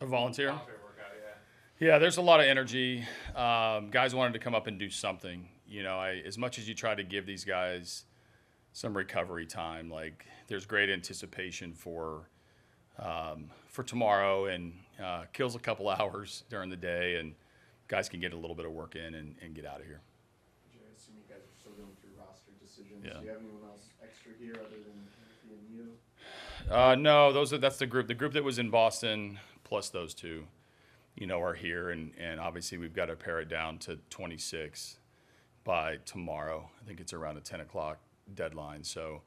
A volunteer? Volunteer workout, Yeah, there's a lot of energy. Guys wanted to come up and do something. As much as you try to give these guys some recovery time, like there's great anticipation for tomorrow, and kills a couple hours during the day, and guys can get a little bit of work in and get out of here. I assume you guys are still going through roster decisions. Yeah. Do you have anyone else extra here other than Anthony and you? No, that's the group. The group that was in Boston plus those two, are here, and obviously we've got to pare it down to 26 by tomorrow. I think it's around a 10 o'clock deadline. So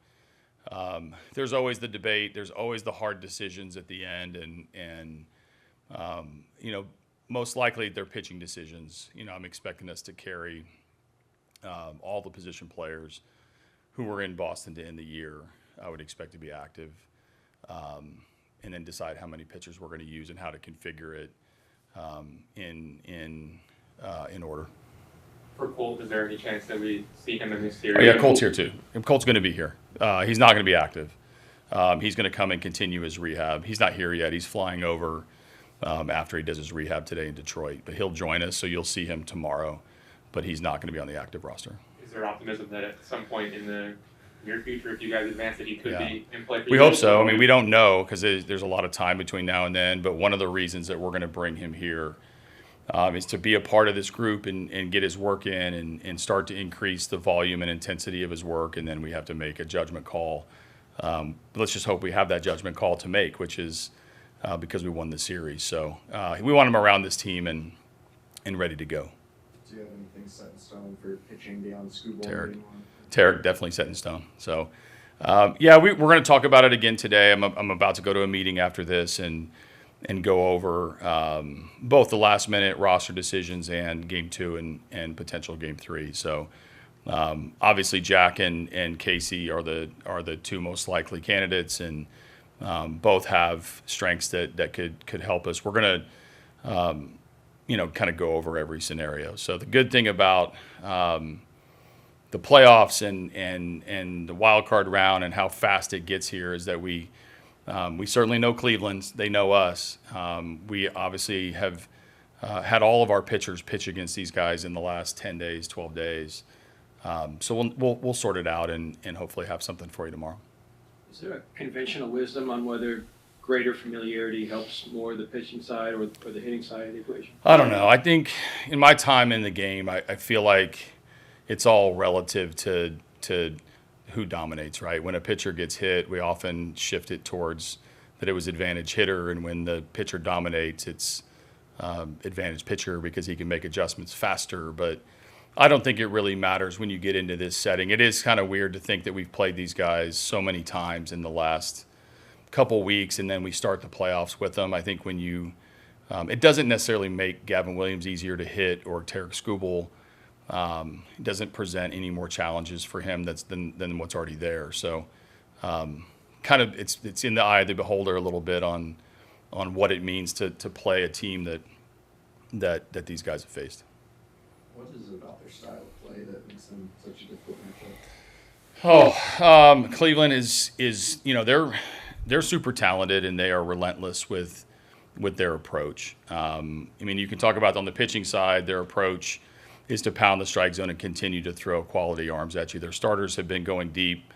there's always the debate. There's always the hard decisions at the end, and most likely they're pitching decisions. I'm expecting us to carry all the position players who were in Boston to end the year. I would expect to be active, and then decide how many pitchers we're going to use and how to configure it in order. For Colt, is there any chance that we see him in this series? Oh, yeah, Colt's here too. Colt's going to be here. He's not going to be active. He's going to come and continue his rehab. He's not here yet. He's flying over after he does his rehab today in Detroit. But he'll join us, so you'll see him tomorrow. But he's not going to be on the active roster. Is there optimism that at some point in the near future, if you guys advance, that he could be in play for We you hope guys? so. I mean, we don't know because there's a lot of time between now and then. But one of the reasons that we're going to bring him here is to be a part of this group and get his work in and start to increase the volume and intensity of his work. And then we have to make a judgment call. Let's just hope we have that judgment call to make, which is because we won the series. So we want him around this team and ready to go. Do you have anything set in stone for pitching beyond Skubal? Tarik definitely set in stone. So, we're going to talk about it again today. I'm about to go to a meeting after this and go over both the last minute roster decisions and game 2 and potential game 3. So, obviously Jack and Casey are the two most likely candidates, and both have strengths that could help us. We're going to kind of go over every scenario. So the good thing about the playoffs and the wild card round and how fast it gets here is that we certainly know Cleveland. They know us. We obviously have had all of our pitchers pitch against these guys in the last 10 days, 12 days. So we'll sort it out and hopefully have something for you tomorrow. Is there a conventional wisdom on whether greater familiarity helps more the pitching side or the hitting side of the equation? I don't know. I think in my time in the game, I feel like it's all relative to who dominates, right? When a pitcher gets hit, we often shift it towards that it was advantage hitter, and when the pitcher dominates, it's advantage pitcher because he can make adjustments faster. But I don't think it really matters when you get into this setting. It is kind of weird to think that we've played these guys so many times in the last couple weeks, and then we start the playoffs with them. I think when it doesn't necessarily make Gavin Williams easier to hit or Tarik Skubal. It doesn't present any more challenges for him than what's already there. So, kind of it's in the eye of the beholder a little bit on what it means to play a team that these guys have faced. What is it about their style of play that makes them such a difficult matchup? Cleveland is they're super talented, and they are relentless with their approach. I mean, you can talk about on the pitching side, their approach is to pound the strike zone and continue to throw quality arms at you. Their starters have been going deep,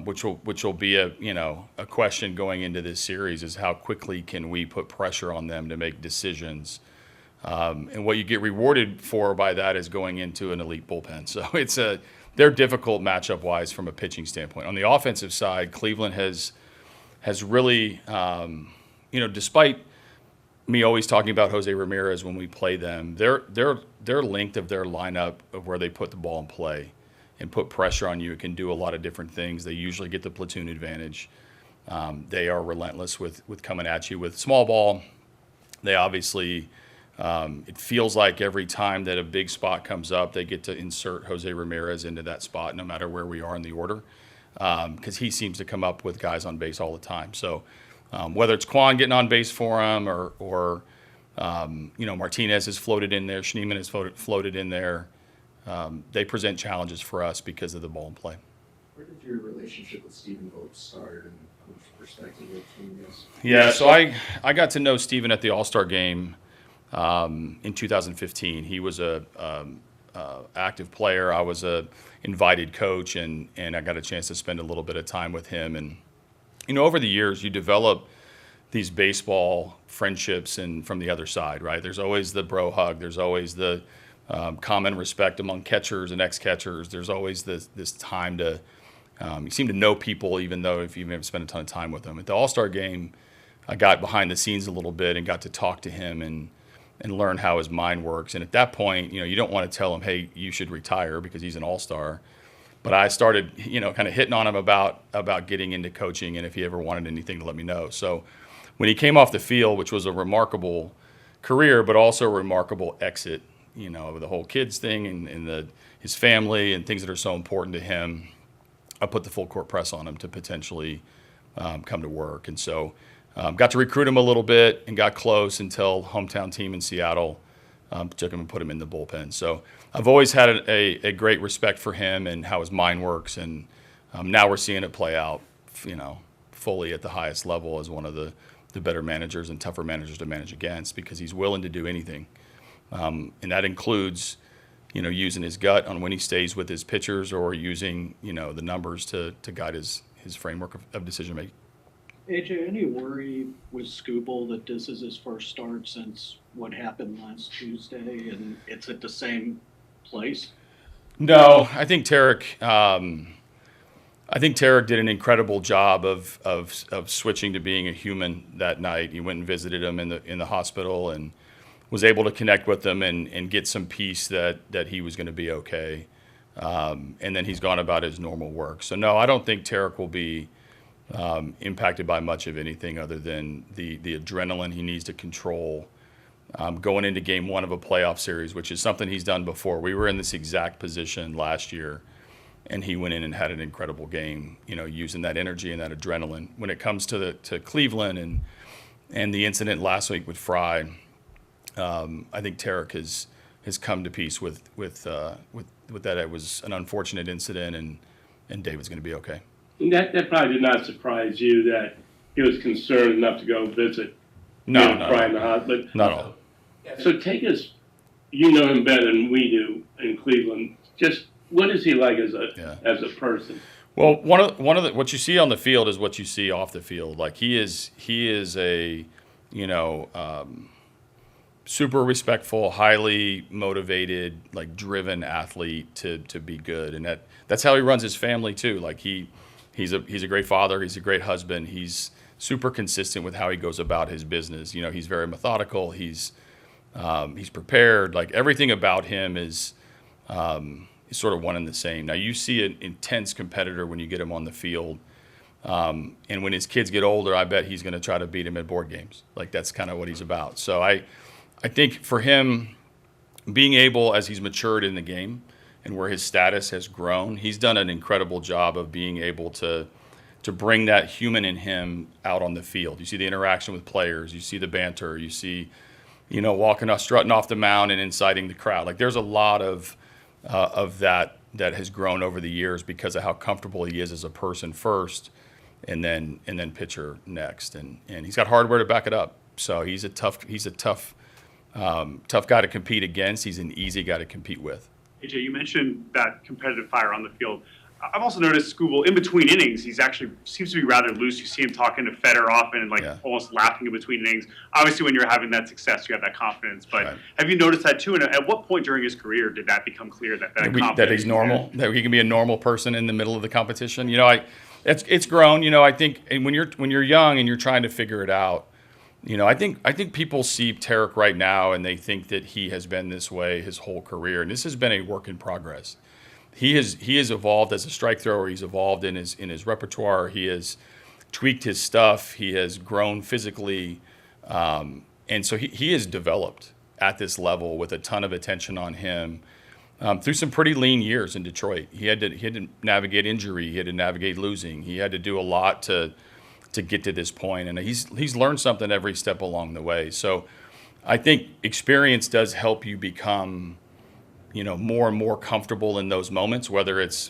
which will be a question going into this series is how quickly can we put pressure on them to make decisions. And what you get rewarded for by that is going into an elite bullpen. So they're difficult matchup wise from a pitching standpoint. On the offensive side, Cleveland has really, despite me always talking about Jose Ramirez when we play them, their length of their lineup of where they put the ball in play and put pressure on you, it can do a lot of different things. They usually get the platoon advantage. They are relentless with coming at you with small ball. They obviously, it feels like every time that a big spot comes up, they get to insert Jose Ramirez into that spot no matter where we are in the order, because he seems to come up with guys on base all the time. So whether it's Quan getting on base for him or Martinez has floated in there, Schneemann has floated in there, they present challenges for us because of the ball in play. Where did your relationship with Stephen Vogt start, and coach perspective from this? Yeah, so I got to know Stephen at the All-Star game in 2015. He was a active player. I was a invited coach, and I got a chance to spend a little bit of time with him. And over the years, you develop these baseball friendships, and from the other side, right? There's always the bro hug. There's always the common respect among catchers and ex-catchers. There's always this time to you seem to know people, even though if you haven't spent a ton of time with them. At the All-Star game, I got behind the scenes a little bit and got to talk to him and learn how his mind works. And at that point, you don't want to tell him, hey, you should retire because he's an all-star. But I started, kind of hitting on him about getting into coaching and if he ever wanted anything to let me know. So when he came off the field, which was a remarkable career, but also a remarkable exit, with the whole kids thing and his family and things that are so important to him, I put the full court press on him to potentially come to work. And so got to recruit him a little bit and got close until hometown team in Seattle took him and put him in the bullpen. So I've always had a great respect for him and how his mind works. And now we're seeing it play out, fully at the highest level as one of the better managers and tougher managers to manage against because he's willing to do anything. And that includes, using his gut on when he stays with his pitchers or using, the numbers to guide his framework of decision making. AJ, any worry with Skubal that this is his first start since what happened last Tuesday and it's at the same place? No, I think Tarik did an incredible job of switching to being a human that night. He went and visited him in the hospital and was able to connect with them and get some peace that he was going to be okay. And then he's gone about his normal work. So no, I don't think Tarik will be impacted by much of anything other than the adrenaline he needs to control going into game one of a playoff series, which is something he's done before. We were in this exact position last year, and he went in and had an incredible game, using that energy and that adrenaline. When it comes to Cleveland and the incident last week with Fry, I think Tarik has come to peace with that. It was an unfortunate incident, and David's going to be okay. That probably did not surprise you that he was concerned enough to go visit No, Fry in the hospital. not at all. So take us, you know him better than we do in Cleveland. Just what is he like as a person? Well, one of the what you see on the field is what you see off the field. Like he is a super respectful, highly motivated, like driven athlete to be good, and that's how he runs his family too. Like he's a great father, he's a great husband, he's super consistent with how he goes about his business. He's very methodical, he's prepared. Like everything about him is sort of one and the same. Now you see an intense competitor when you get him on the field. And when his kids get older, I bet he's going to try to beat him at board games. Like that's kind of what he's about. So I think for him, being able, as he's matured in the game and where his status has grown, he's done an incredible job of being able to bring that human in him out on the field. You see the interaction with players, you see the banter, you see, strutting off the mound and inciting the crowd. Like there's a lot of that has grown over the years because of how comfortable he is as a person first, and then pitcher next, and he's got hardware to back it up. So he's a tough guy to compete against. He's an easy guy to compete with. AJ, you mentioned that competitive fire on the field. I've also noticed Skubal, in between innings, he's actually seems to be rather loose. You see him talking to Feder often and almost laughing in between innings. Obviously, when you're having that success, you have that confidence. But Right. Have you noticed that too? And at what point during his career did that become clear that confidence? That he's normal, that he can be a normal person in the middle of the competition. It's grown. I think, and when you're young and you're trying to figure it out, I think people see Tarik right now and they think that he has been this way his whole career, and this has been a work in progress. He has evolved as a strike thrower. He's evolved in his repertoire. He has tweaked his stuff. He has grown physically, and so he has developed at this level with a ton of attention on him through some pretty lean years in Detroit. He had to navigate injury. He had to navigate losing. He had to do a lot to get to this point, and he's learned something every step along the way. So I think experience does help you become more and more comfortable in those moments, whether it's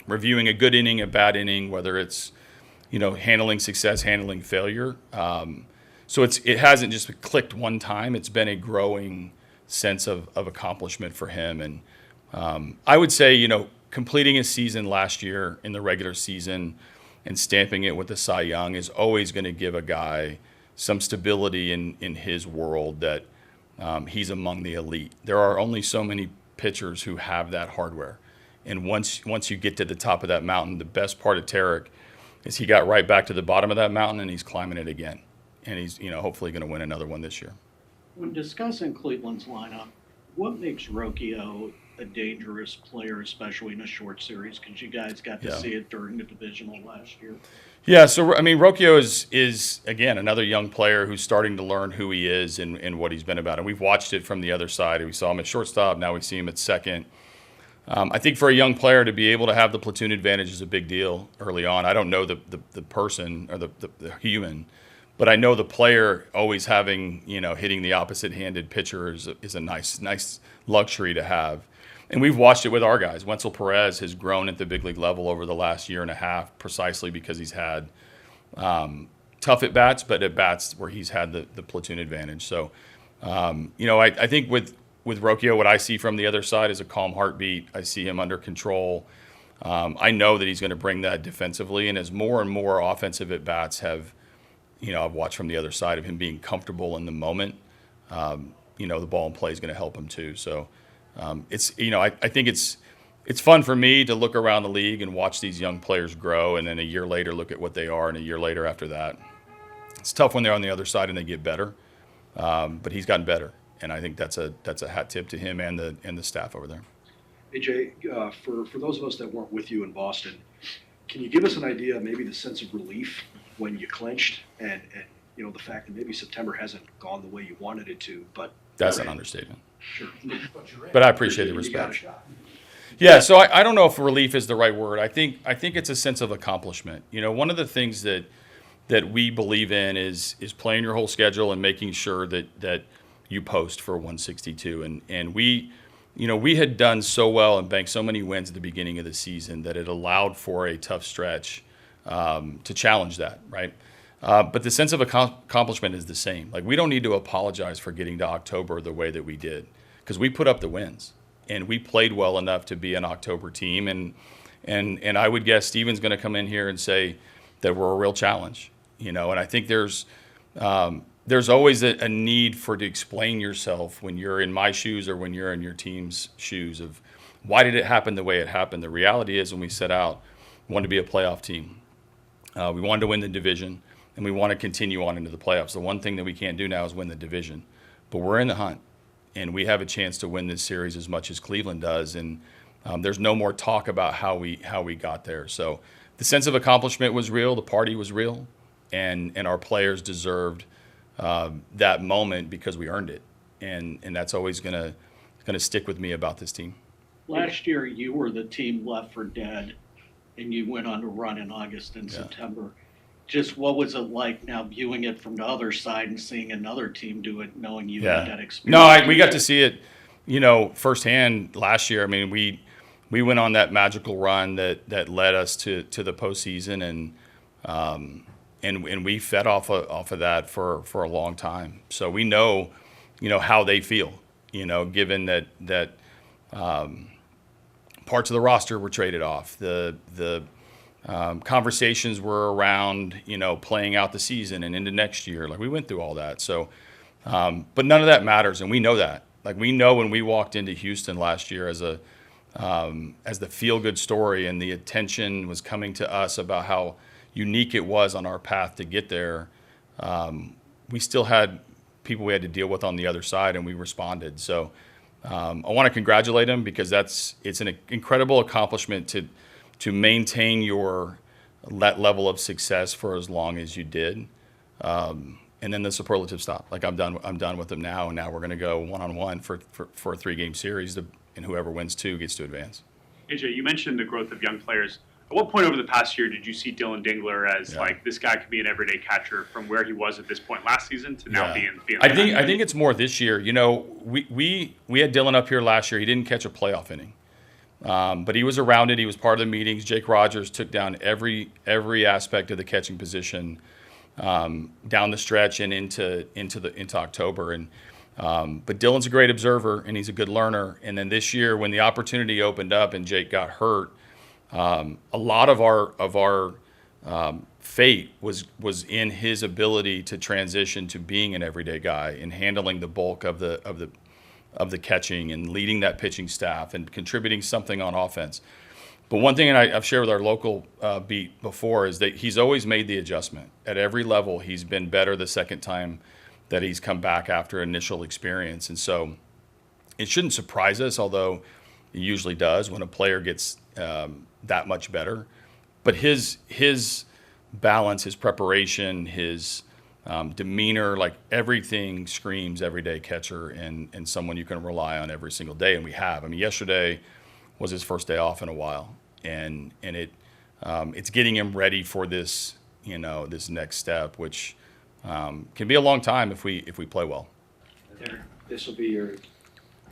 reviewing a good inning, a bad inning, whether it's handling success, handling failure. So it hasn't just clicked one time. It's been a growing sense of accomplishment for him. And I would say, completing his season last year in the regular season and stamping it with the Cy Young is always going to give a guy some stability in his world that he's among the elite. There are only so many pitchers who have that hardware. And once you get to the top of that mountain, the best part of Tarik is he got right back to the bottom of that mountain and he's climbing it again. And he's, hopefully going to win another one this year. When discussing Cleveland's lineup, what makes Rocchio a dangerous player, especially in a short series? Because you guys got to see it during the divisional last year. Yeah, so Rocchio is again another young player who's starting to learn who he is and what he's been about. And we've watched it from the other side. We saw him at shortstop. Now we see him at second. I think for a young player to be able to have the platoon advantage is a big deal early on. I don't know the person or the human, but I know the player always having, hitting the opposite-handed pitcher is a nice luxury to have. And we've watched it with our guys. Wenzel Perez has grown at the big league level over the last year and a half precisely because he's had tough at-bats, but at-bats where he's had the platoon advantage. So, I think with Rocchio, what I see from the other side is a calm heartbeat. I see him under control. I know that he's going to bring that defensively. And as more and more offensive at-bats have – I've watched from the other side of him being comfortable in the moment. The ball in play is going to help him too. So it's I think it's fun for me to look around the league and watch these young players grow, and then a year later look at what they are, and a year later after that. It's tough when they're on the other side and they get better, but he's gotten better, and I think that's a hat tip to him and the staff over there. AJ, for those of us that weren't with you in Boston, can you give us an idea, maybe the sense of relief when you clinched, and the fact that maybe September hasn't gone the way you wanted it to, but that's an understatement. Sure. But I appreciate the respect. Yeah, so I don't know if relief is the right word. I think it's a sense of accomplishment. One of the things that we believe in is playing your whole schedule and making sure that you post for 162. And we had done so well and banked so many wins at the beginning of the season that it allowed for a tough stretch to challenge that, right? But the sense of accomplishment is the same. Like, we don't need to apologize for getting to October the way that we did, because we put up the wins and we played well enough to be an October team. And I would guess Steven's going to come in here and say that we're a real challenge, And I think there's always a need to explain yourself when you're in my shoes or when you're in your team's shoes of why did it happen the way it happened. The reality is, when we set out, we wanted to be a playoff team. We wanted to win the division. And we want to continue on into the playoffs. The one thing that we can't do now is win the division. But we're in the hunt, and we have a chance to win this series as much as Cleveland does. And there's no more talk about how we got there. So the sense of accomplishment was real. The party was real. And our players deserved that moment because we earned it. And that's always going to stick with me about this team. Last year, you were the team left for dead, and you went on a run in August and September. Just what was it like now viewing it from the other side and seeing another team do it, knowing you had that experience? No, we got to see it, firsthand last year. I mean, we went on that magical run that led us to the postseason, and we fed off of that for a long time. So we know, how they feel, given that parts of the roster were traded off. The conversations were around, playing out the season and into next year. Like, we went through all that. So, but none of that matters, and we know that. Like, we know when we walked into Houston last year as the feel-good story, and the attention was coming to us about how unique it was on our path to get there. We still had people we had to deal with on the other side, and we responded. So, I want to congratulate them, because it's an incredible accomplishment to maintain your level of success for as long as you did, and then the superlative stop. Like, I'm done with them now, and now we're going to go one-on-one for a 3-game series, and whoever wins 2 gets to advance. AJ, you mentioned the growth of young players. At what point over the past year did you see Dylan Dingler as like, this guy could be an everyday catcher from where he was at this point last season to now being? I think it's more this year. We had Dylan up here last year. He didn't catch a playoff inning. But he was around it. He was part of the meetings. Jake Rogers took down every aspect of the catching position down the stretch and into October. And but Dylan's a great observer and he's a good learner. And then this year, when the opportunity opened up and Jake got hurt, a lot of our fate was in his ability to transition to being an everyday guy and handling the bulk of the catching and leading that pitching staff and contributing something on offense. But one thing, and I've shared with our local beat before, is that he's always made the adjustment. At every level, he's been better the second time that he's come back after initial experience. And so it shouldn't surprise us, although it usually does when a player gets that much better. But his balance, his preparation, his demeanor, like everything screams everyday catcher and someone you can rely on every single day. And we have. I mean, yesterday was his first day off in a while, and it's getting him ready for this, this next step, which can be a long time if we play well. This will be your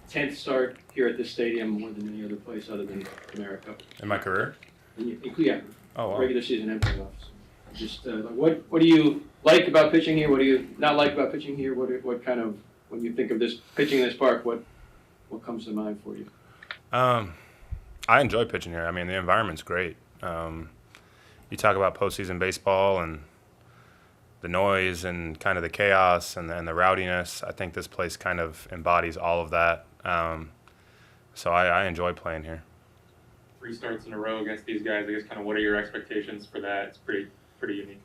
10th start here at this stadium more than any other place other than America. In my career? Yeah. Oh, wow. Regular season and playoffs. Just what do you like about pitching here? What do you not like about pitching here? What kind of, when you think of this pitching in this park, what comes to mind for you? I enjoy pitching here. I mean, the environment's great. You talk about postseason baseball and the noise and kind of the chaos and the rowdiness. I think this place kind of embodies all of that. So I enjoy playing here. 3 starts in a row against these guys. I guess kind of what are your expectations for that? It's pretty unique.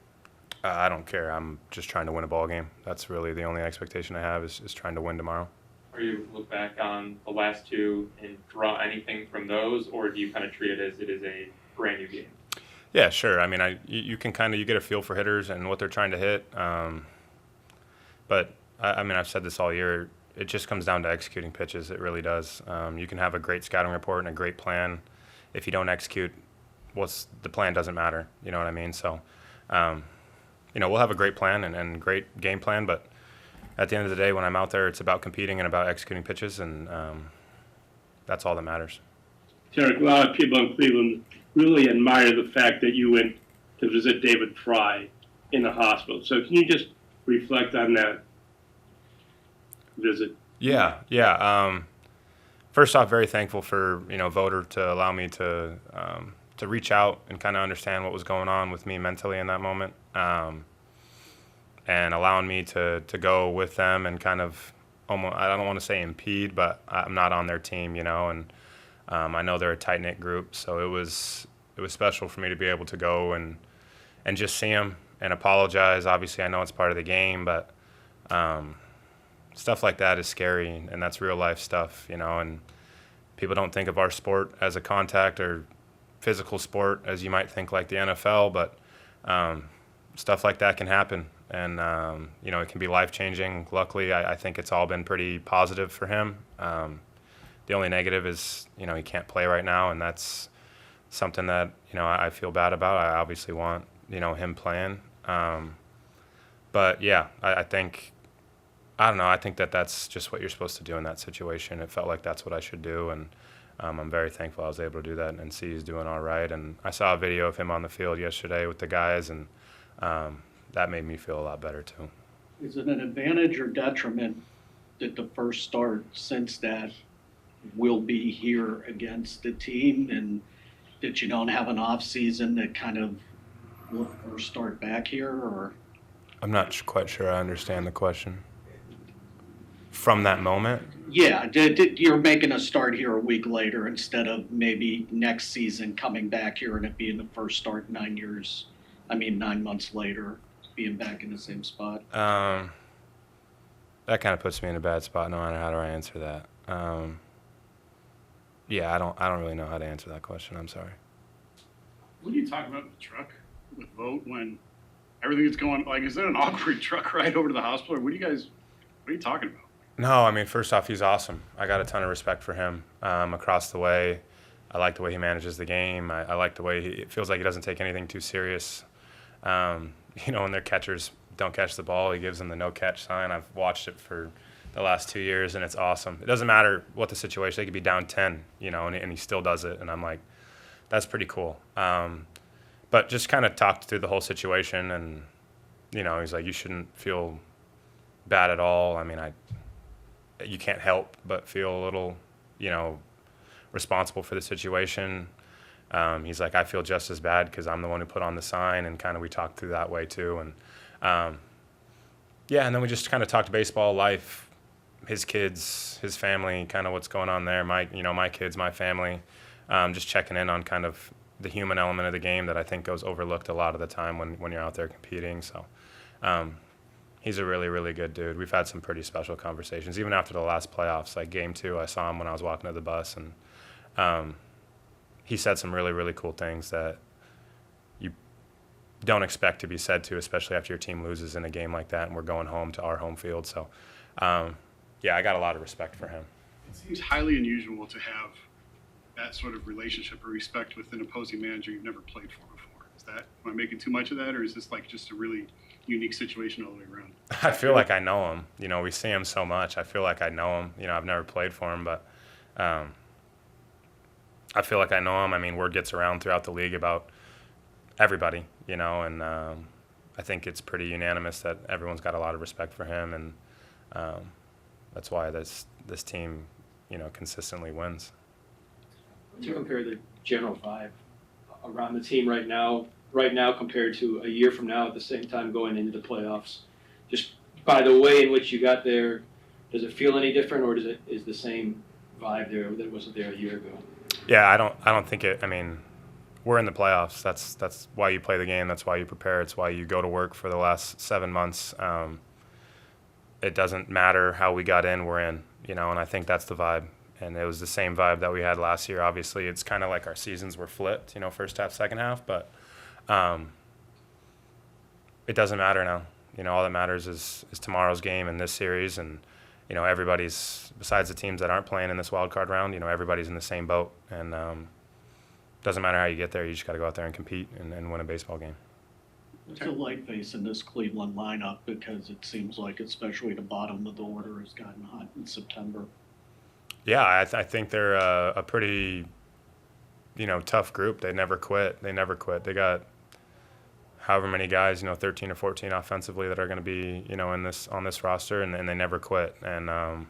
I don't care. I'm just trying to win a ball game. That's really the only expectation I have is trying to win tomorrow. Are you able to look back on the last 2 and draw anything from those, or do you kind of treat it as it is a brand new game? Yeah, sure. I mean, you get a feel for hitters and what they're trying to hit. But I mean, I've said this all year. It just comes down to executing pitches. It really does. You can have a great scouting report and a great plan. If you don't execute, the plan doesn't matter. You know what I mean? So, we'll have a great plan and great game plan, but at the end of the day, when I'm out there, it's about competing and about executing pitches, and that's all that matters. Tarik, a lot of people in Cleveland really admire the fact that you went to visit David Fry in the hospital. So can you just reflect on that visit? Yeah. First off, very thankful for Vogt to allow me to reach out and kind of understand what was going on with me mentally in that moment, and allowing me to go with them and kind of almost, I don't want to say impede, but I'm not on their team, and I know they're a tight-knit group, so it was special for me to be able to go and just see them and apologize. Obviously, I know it's part of the game, but stuff like that is scary, and that's real-life stuff, and people don't think of our sport as a contact or physical sport as you might think like the NFL, but stuff like that can happen, and it can be life-changing. Luckily, I think it's all been pretty positive for him. The only negative is, he can't play right now, and that's something that, I feel bad about. I obviously want, him playing. But, yeah, I think that's just what you're supposed to do in that situation. It felt like that's what I should do, and I'm very thankful I was able to do that and see he's doing all right. And I saw a video of him on the field yesterday with the guys, and that made me feel a lot better, too. Is it an advantage or detriment that the first start since that will be here against the team, and that you don't have an off season that kind of will first start back here? Or I'm not quite sure I understand the question. From that moment? Yeah, you're making a start here a week later instead of maybe next season coming back here and it being the first start 9 months later, being back in the same spot. That kind of puts me in a bad spot no matter how do I answer that. Yeah, I don't really know how to answer that question. I'm sorry. What do you talk about in the truck with Vogt when everything is going, like, is it an awkward truck ride over to the hospital, or what are you talking about? No, I mean, first off, he's awesome. I got a ton of respect for him across the way. I like the way he manages the game. I like the way it feels like he doesn't take anything too serious. When their catchers don't catch the ball, he gives them the no catch sign. I've watched it for the last 2 years, and it's awesome. It doesn't matter what the situation. They could be down 10, and he still does it, and I'm like, that's pretty cool. But just kind of talked through the whole situation, and he's like, you shouldn't feel bad at all. I mean, you can't help but feel a little, responsible for the situation. He's like, I feel just as bad because I'm the one who put on the sign, and kind of we talked through that way too. And and then we just kind of talked baseball, life, his kids, his family, kind of what's going on there. My kids, my family, just checking in on kind of the human element of the game that I think goes overlooked a lot of the time when you're out there competing. So he's a really, really good dude. We've had some pretty special conversations, even after the last playoffs. Like Game 2, I saw him when I was walking to the bus, and he said some really, really cool things that you don't expect to be said to, especially after your team loses in a game like that and we're going home to our home field. So, I got a lot of respect for him. It seems highly unusual to have that sort of relationship or respect with an opposing manager you've never played for before. Am I making too much of that, or is this like just a really unique situation all the way around? I feel like I know him. We see him so much. I feel like I know him. I've never played for him, but I feel like I know him. I mean, word gets around throughout the league about everybody, and I think it's pretty unanimous that everyone's got a lot of respect for him, and that's why this team, consistently wins. Do you compare the general vibe around the team right now compared to a year from now at the same time going into the playoffs? Just by the way in which you got there, does it feel any different, or is the same vibe there that wasn't there a year ago? Yeah, I don't think it. I mean, we're in the playoffs. That's why you play the game. That's why you prepare. It's why you go to work for the last 7 months. It doesn't matter how we got in, we're in, and I think that's the vibe. And it was the same vibe that we had last year. Obviously, it's kind of like our seasons were flipped, first half, second half. But it doesn't matter now. All that matters is tomorrow's game and this series. And, everybody's, besides the teams that aren't playing in this wild card round, everybody's in the same boat. And doesn't matter how you get there. You just got to go out there and compete and win a baseball game. What's it like facing this Cleveland lineup? Because it seems like, especially the bottom of the order has gotten hot in September. Yeah, I think they're a pretty, tough group. They never quit. They got however many guys, 13 or 14 offensively that are going to be, on this roster, and they never quit. And I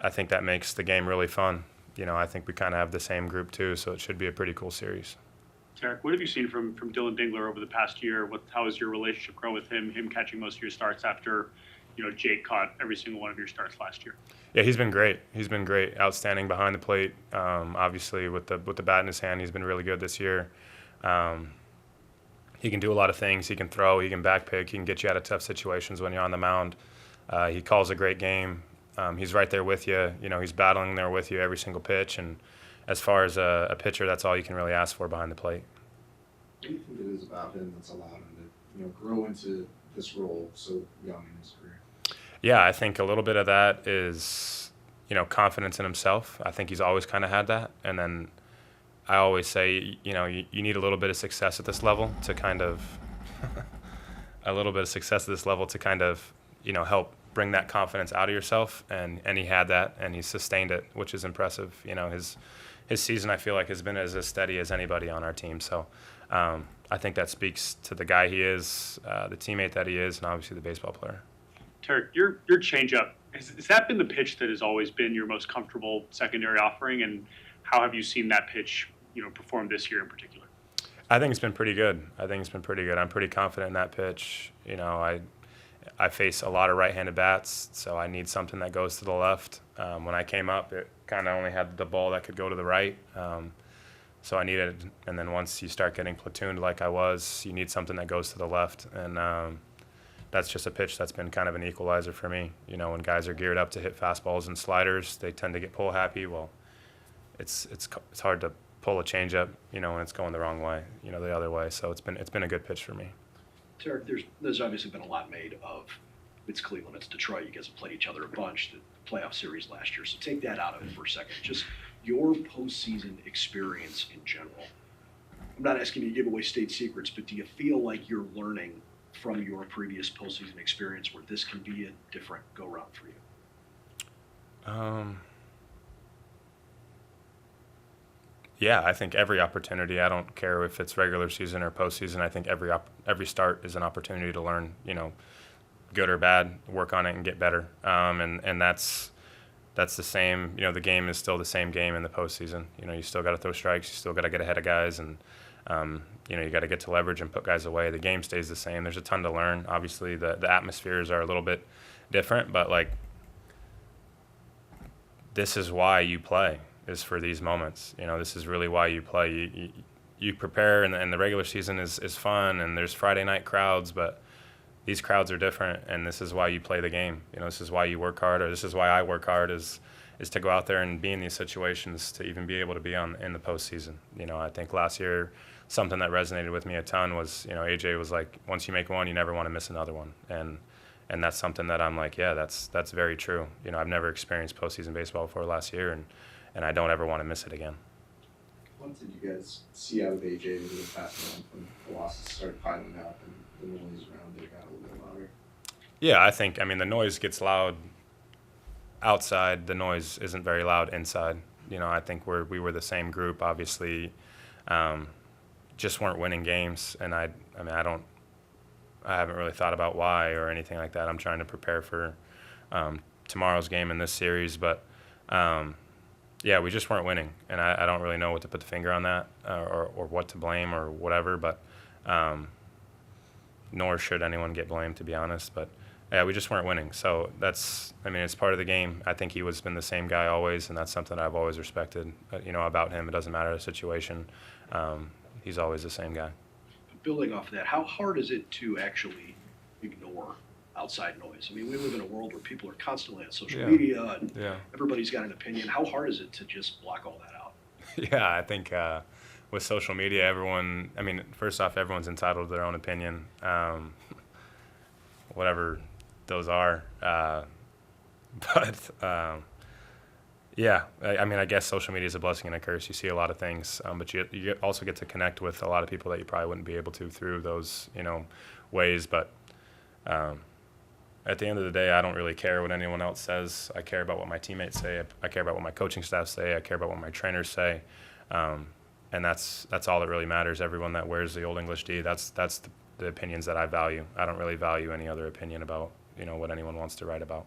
think that makes the game really fun. I think we kind of have the same group too, so it should be a pretty cool series. Tarik, what have you seen from Dylan Dingler over the past year? How has your relationship grown with him catching most of your starts after, Jake caught every single one of your starts last year? Yeah, he's been great. Outstanding behind the plate. Obviously, with the bat in his hand, he's been really good this year. He can do a lot of things. He can throw. He can back pick. He can get you out of tough situations when you're on the mound. He calls a great game. He's right there with you. He's battling there with you every single pitch. And as far as a pitcher, that's all you can really ask for behind the plate. What do you think it is about him that's allowed him to, grow into this role so young in his career? Yeah, I think a little bit of that is, confidence in himself. I think he's always kind of had that. And then I always say, you need a little bit of success at this level to kind of, help bring that confidence out of yourself. And he had that, and he sustained it, which is impressive. His season, I feel like, has been as steady as anybody on our team. So I think that speaks to the guy he is, the teammate that he is, and obviously the baseball player. Tarik, your changeup, has that been the pitch that has always been your most comfortable secondary offering? And how have you seen that pitch, perform this year in particular? I think it's been pretty good. I'm pretty confident in that pitch. I face a lot of right-handed bats, so I need something that goes to the left. When I came up, it kind of only had the ball that could go to the right. So I needed, and then once you start getting platooned like I was, you need something that goes to the left. And that's just a pitch that's been kind of an equalizer for me. When guys are geared up to hit fastballs and sliders, they tend to get pull happy. Well, it's hard to pull a changeup, when it's going the wrong way, the other way. So it's been a good pitch for me. Tarik, there's obviously been a lot made of it's Cleveland, it's Detroit. You guys have played each other a bunch, the playoff series last year. So take that out of it for a second. Just your postseason experience in general. I'm not asking you to give away state secrets, but do you feel like you're learning from your previous postseason experience where this can be a different go-round for you? Yeah, I think every opportunity. I don't care if it's regular season or postseason. I think every start is an opportunity to learn. Good or bad, work on it and get better. And that's the same. The game is still the same game in the postseason. You still got to throw strikes. You still got to get ahead of guys, and you got to get to leverage and put guys away. The game stays the same. There's a ton to learn. Obviously, the atmospheres are a little bit different, but this is why you play. Is for these moments. This is really why you play. You prepare, and the regular season is fun, and there's Friday night crowds, but these crowds are different, and this is why you play the game. This is why you work hard, or this is why I work hard, is to go out there and be in these situations to even be able to be in the postseason. I think last year something that resonated with me a ton was, AJ was like, once you make one, you never want to miss another one, and that's something that I'm like, yeah, that's very true. I've never experienced postseason baseball before last year, and I don't ever want to miss it again. What did you guys see out of AJ over the past month when the losses started piling up and the noise around it got a little bit louder? Yeah, I think, the noise gets loud outside. The noise isn't very loud inside. I think we were the same group, obviously, just weren't winning games. And I haven't really thought about why or anything like that. I'm trying to prepare for tomorrow's game in this series, but yeah, we just weren't winning, and I don't really know what to put the finger on that or what to blame or whatever, but nor should anyone get blamed, to be honest. But yeah, we just weren't winning. So it's part of the game. I think been the same guy always, and that's something I've always respected, about him. It doesn't matter the situation. He's always the same guy. Building off of that, how hard is it to actually ignore outside noise? We live in a world where people are constantly on social media, and everybody's got an opinion. How hard is it to just block all that out? Yeah, I think with social media, everyone, first off, everyone's entitled to their own opinion, whatever those are. Yeah, I guess social media is a blessing and a curse. You see a lot of things, but you also get to connect with a lot of people that you probably wouldn't be able to through those, ways. But at the end of the day, I don't really care what anyone else says. I care about what my teammates say. I care about what my coaching staff say. I care about what my trainers say, and that's all that really matters. Everyone that wears the Old English D, that's the opinions that I value. I don't really value any other opinion about what anyone wants to write about.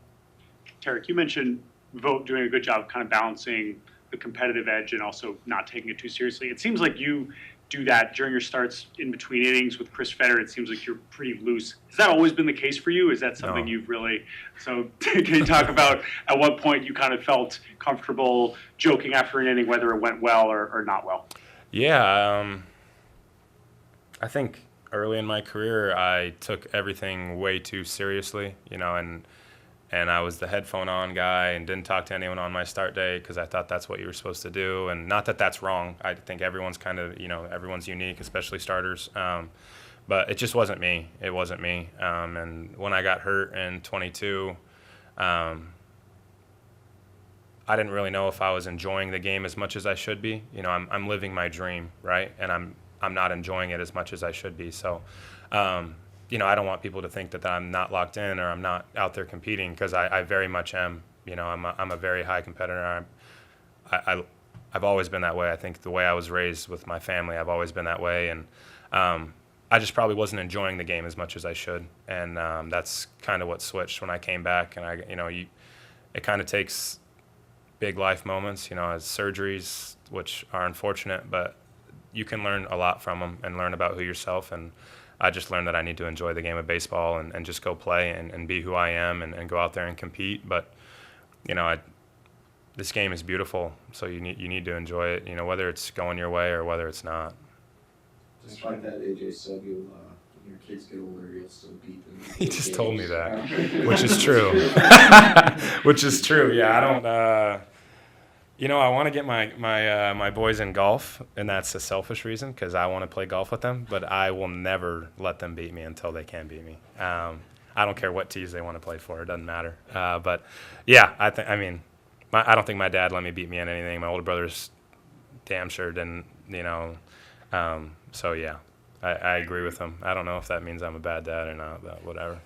Tarik, you mentioned Vogt doing a good job kind of balancing the competitive edge and also not taking it too seriously. It seems like you do that during your starts in between innings with Chris Fetter. It seems like you're pretty loose. Has that always been the case for you? Is that something you've really, so can you talk about at what point you kind of felt comfortable joking after an inning, whether it went well or not well? Yeah, I think early in my career, I took everything way too seriously, and I was the headphone on guy and didn't talk to anyone on my start day because I thought that's what you were supposed to do. And not that that's wrong. I think everyone's kind of, everyone's unique, especially starters. But it just wasn't me. It wasn't me. And when I got hurt in 22, I didn't really know if I was enjoying the game as much as I should be. I'm living my dream, right? And I'm not enjoying it as much as I should be. So, I don't want people to think that I'm not locked in or I'm not out there competing, because I very much am. I'm a very high competitor. I've always been that way. I think the way I was raised with my family, I've always been that way. And I just probably wasn't enjoying the game as much as I should. And that's kind of what switched when I came back. And it kind of takes big life moments, as surgeries, which are unfortunate, but you can learn a lot from them and learn about yourself. And I just learned that I need to enjoy the game of baseball and just go play and be who I am and go out there and compete. But, this game is beautiful, so you need to enjoy it, whether it's going your way or whether it's not. Despite that, AJ said when your kids get older, you'll still beat them. He just told me that, which is true. Which is true, yeah. I don't... I want to get my boys in golf, and that's a selfish reason because I want to play golf with them, but I will never let them beat me until they can beat me. I don't care what tees they want to play for. It doesn't matter. But, yeah, I don't think my dad let me beat me in anything. My older brother's damn sure didn't, so, yeah. I agree with him. I don't know if that means I'm a bad dad or not, but whatever.